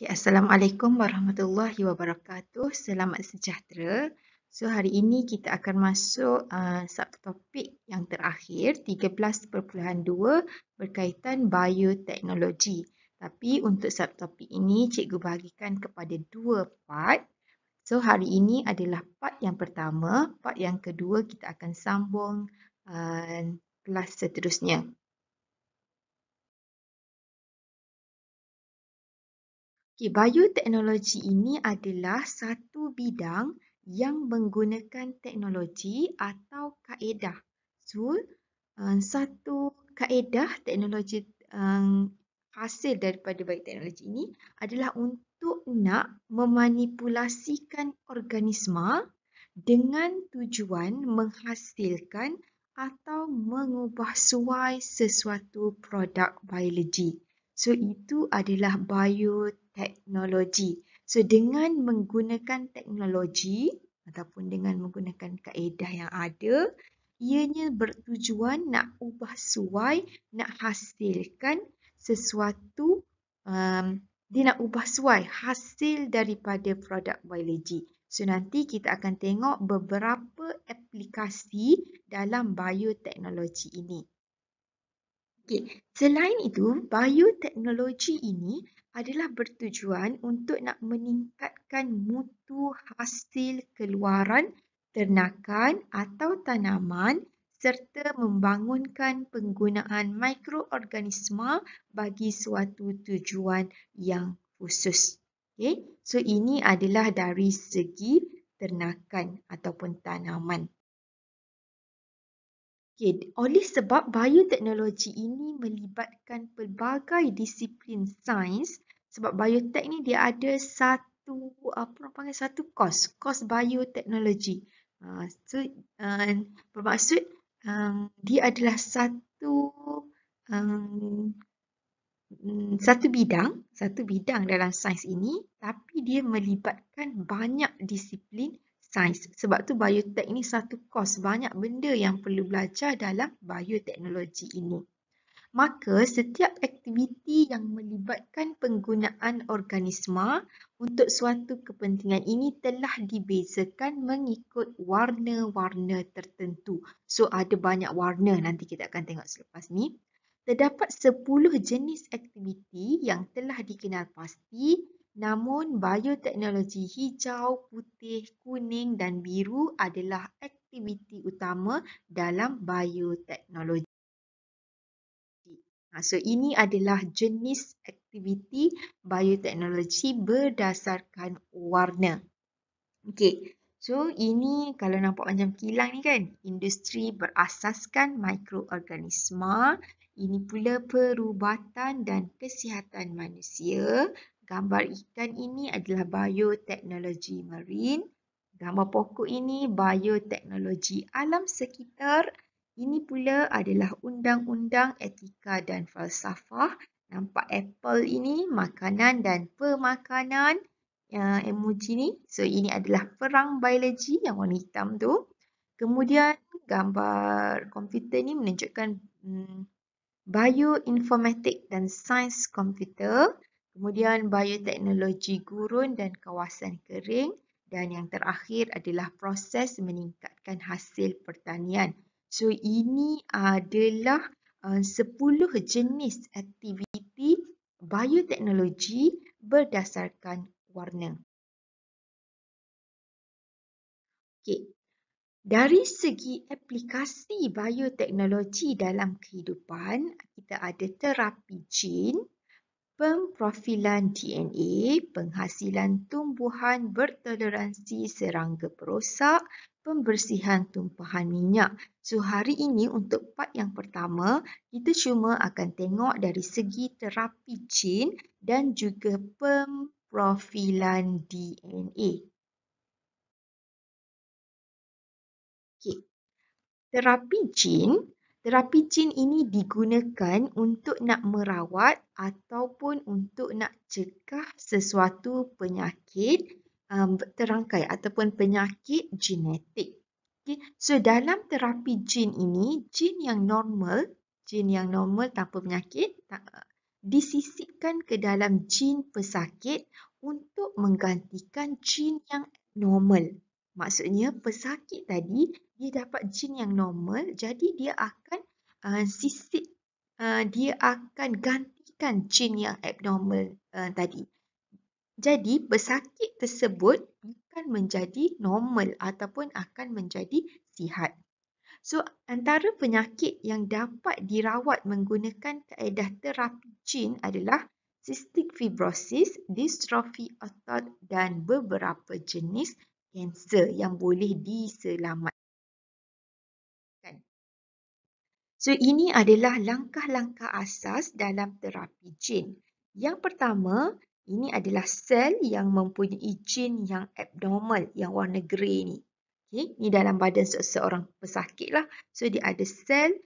Okay, Assalamualaikum warahmatullahi wabarakatuh. Selamat sejahtera. So, hari ini kita akan masuk subtopik yang terakhir, 13.2 berkaitan bioteknologi. Tapi untuk subtopik ini, cikgu bahagikan kepada dua part. So, hari ini adalah part yang pertama. Part yang kedua, kita akan sambung kelas seterusnya. Okay, bioteknologi ini adalah satu bidang yang menggunakan teknologi atau kaedah. So, satu kaedah teknologi hasil daripada bioteknologi ini adalah untuk nak memanipulasikan organisma dengan tujuan menghasilkan atau mengubah suai sesuatu produk biologi. So, itu adalah bioteknologi. So, dengan menggunakan teknologi ataupun dengan menggunakan kaedah yang ada, ianya bertujuan nak ubah suai, nak hasilkan sesuatu, dia nak ubah suai hasil daripada produk biologi. So, nanti kita akan tengok beberapa aplikasi dalam bioteknologi ini. Okay. Selain itu, bioteknologi ini adalah bertujuan untuk nak meningkatkan mutu hasil keluaran ternakan atau tanaman serta membangunkan penggunaan mikroorganisma bagi suatu tujuan yang khusus. Okay. So, ini adalah dari segi ternakan ataupun tanaman. Okay, oleh sebab bioteknologi ini melibatkan pelbagai disiplin sains, sebab biotek ni dia ada satu kos bioteknologi. Bermaksud dia adalah satu bidang dalam sains ini, tapi dia melibatkan banyak disiplin sains. Sebab tu biotek ni satu kos, banyak benda yang perlu belajar dalam bioteknologi ini. Maka setiap aktiviti yang melibatkan penggunaan organisma untuk suatu kepentingan ini telah dibezakan mengikut warna-warna tertentu. So, ada banyak warna, nanti kita akan tengok selepas ni. Terdapat 10 jenis aktiviti yang telah dikenal pasti, namun bioteknologi hijau, putih, kuning dan biru adalah aktiviti utama dalam bioteknologi. So, ini adalah jenis aktiviti bioteknologi berdasarkan warna. Okey. So, ini kalau nampak macam kilang ni kan, industri berasaskan mikroorganisma. Ini pula perubatan dan kesihatan manusia. Gambar ikan ini adalah bioteknologi marine. Gambar pokok ini bioteknologi alam sekitar. Ini pula adalah undang-undang etika dan falsafah. Nampak apple ini makanan dan pemakanan. Emoji ni. So, ini adalah perang biologi yang warna hitam tu. Kemudian gambar komputer ni menunjukkan bioinformatik dan sains komputer. Kemudian bioteknologi gurun dan kawasan kering. Dan yang terakhir adalah proses meningkatkan hasil pertanian. So, ini adalah 10 jenis aktiviti bioteknologi berdasarkan warna. Okay. Dari segi aplikasi bioteknologi dalam kehidupan, kita ada terapi gen, pemprofilan DNA, penghasilan tumbuhan bertoleransi serangga perosak, pembersihan tumpahan minyak. So, hari ini untuk part yang pertama, kita cuma akan tengok dari segi terapi gen dan juga pemprofilan DNA. Okay. Terapi gen ini digunakan untuk nak merawat ataupun untuk nak cegah sesuatu penyakit terangkai ataupun penyakit genetik. Okay. So, dalam terapi gen ini, gen yang normal tanpa penyakit, disisipkan ke dalam jin pesakit untuk menggantikan jin yang normal. Maksudnya pesakit tadi dia dapat jin yang normal, jadi dia akan dia akan gantikan jin yang abnormal tadi. Jadi pesakit tersebut bukan menjadi normal ataupun akan menjadi sihat. So, antara penyakit yang dapat dirawat menggunakan kaedah terapi jin adalah cystic fibrosis, distrofi otot dan beberapa jenis kanser yang boleh diselamatkan. So, ini adalah langkah-langkah asas dalam terapi jin. Yang pertama, ini adalah sel yang mempunyai jin yang abnormal, yang warna grey ni. Okay, ni dalam badan seseorang pesakit lah. So, dia ada sel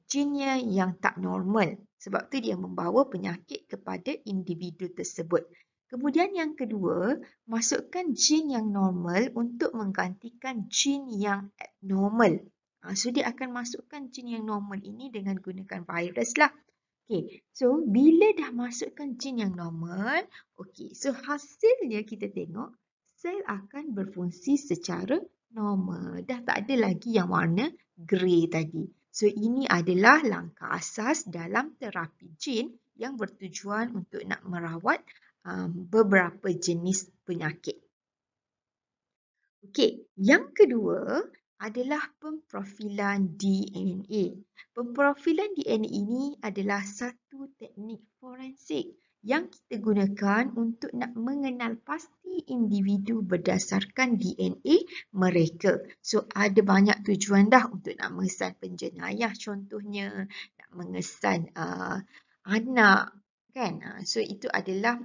jinnya yang tak normal. Sebab tu dia membawa penyakit kepada individu tersebut. Kemudian yang kedua, masukkan jin yang normal untuk menggantikan jin yang abnormal. So, dia akan masukkan jin yang normal ini dengan gunakan virus lah. Okay, so bila dah masukkan jin yang normal, okay, so hasilnya kita tengok sel akan berfungsi secara normal. Dah tak ada lagi yang warna grey tadi. So, ini adalah langkah asas dalam terapi jin yang bertujuan untuk nak merawat beberapa jenis penyakit. Okey, yang kedua adalah pemprofilan DNA. Pemprofilan DNA ini adalah satu teknik forensik yang kita gunakan untuk nak mengenal pasti individu berdasarkan DNA mereka. So, ada banyak tujuan dah untuk nak mengesan penjenayah contohnya, nak mengesan anak, kan? So, itu adalah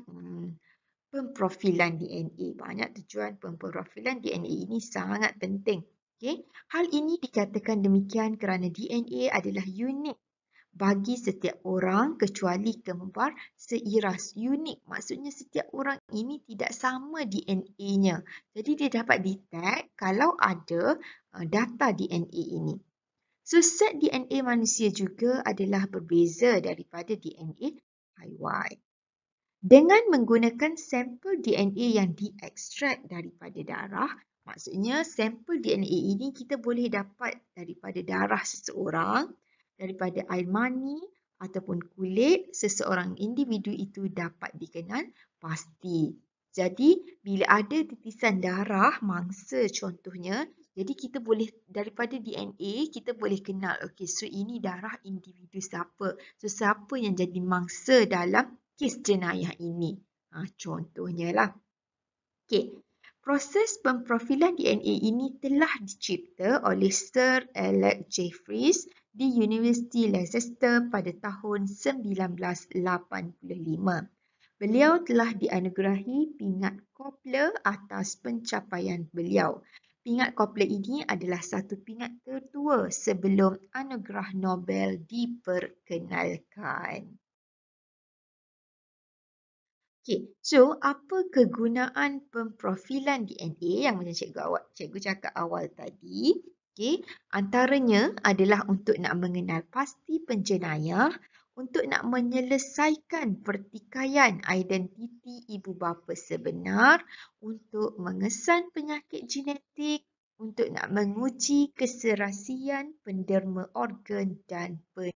pemprofilan DNA. Banyak tujuan pemprofilan DNA ini sangat penting. Okay? Hal ini dikatakan demikian kerana DNA adalah unik bagi setiap orang kecuali kembar seiras. Unik maksudnya setiap orang ini tidak sama DNA-nya. Jadi dia dapat detect kalau ada data DNA ini. So, set DNA manusia juga adalah berbeza daripada DNA haiwan. Dengan menggunakan sampel DNA yang diekstrak daripada darah, maksudnya sampel DNA ini kita boleh dapat daripada darah seseorang, daripada air mani ataupun kulit seseorang individu itu dapat dikenal pasti. Jadi, bila ada titisan darah mangsa contohnya, jadi kita boleh daripada DNA kita boleh kenal, okey, so ini darah individu siapa. So, siapa yang jadi mangsa dalam kes jenayah ini. Contohnya lah. Okay. Proses pemprofilan DNA ini telah dicipta oleh Sir Alex Jeffreys di Universiti Leicester pada tahun 1985. Beliau telah dianugerahi pingat Kopler atas pencapaian beliau. Pingat Kopler ini adalah satu pingat tertua sebelum anugerah Nobel diperkenalkan. Okay, so apa kegunaan pemprofilan DNA yang macam cikgu cakap awal tadi? Okay, antaranya adalah untuk nak mengenal pasti penjenayah, untuk nak menyelesaikan pertikaian identiti ibu bapa sebenar, untuk mengesan penyakit genetik, untuk nak menguji keserasian penderma organ dan penerima.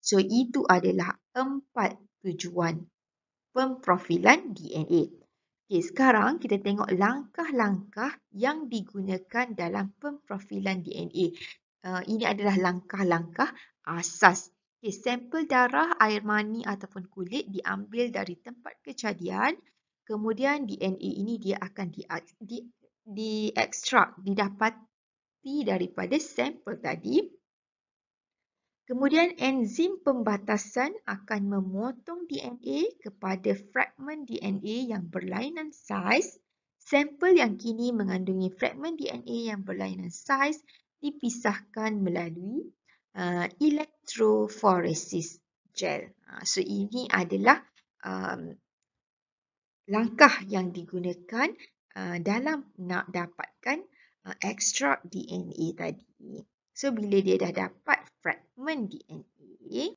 So, itu adalah 4 tujuan pemprofilan DNA. Okey, sekarang kita tengok langkah-langkah yang digunakan dalam pemprofilan DNA. Ini adalah langkah-langkah asas. Okey, sampel darah, air mani ataupun kulit diambil dari tempat kejadian. Kemudian DNA ini dia akan diekstrak, didapati daripada sampel tadi. Kemudian enzim pembatasan akan memotong DNA kepada fragmen DNA yang berlainan saiz. Sampel yang kini mengandungi fragmen DNA yang berlainan saiz dipisahkan melalui elektroforesis gel. So, ini adalah langkah yang digunakan dalam nak dapatkan ekstrak DNA tadi. So, bila dia dah dapat fragmen DNA,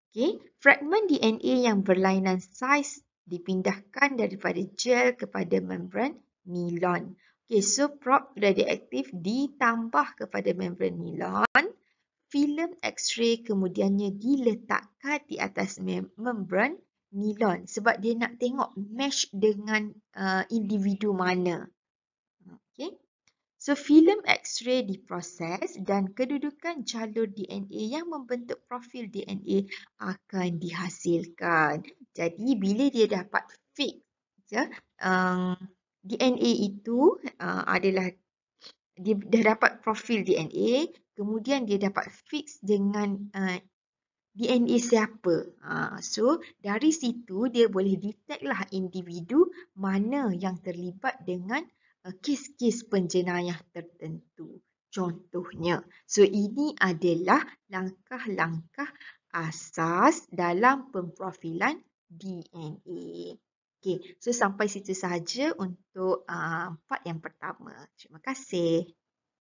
Okay. Fragmen DNA yang berlainan saiz dipindahkan daripada gel kepada membran nilon. Okay, so prop radioaktif ditambah kepada membran nilon. Filem X-ray kemudiannya diletakkan di atas membran nilon sebab dia nak tengok mesh dengan individu mana. Okay. So, filem X-ray diproses dan kedudukan jalur DNA yang membentuk profil DNA akan dihasilkan. Jadi, bila dia dapat fix DNA itu adalah dia dah dapat profil DNA, kemudian dia dapat fix dengan DNA siapa. So, dari situ dia boleh detect lah individu mana yang terlibat dengan kes-kes penjenayah tertentu. Contohnya. So, ini adalah langkah-langkah asas dalam pemprofilan DNA. Okay, so sampai situ sahaja untuk part yang pertama. Terima kasih.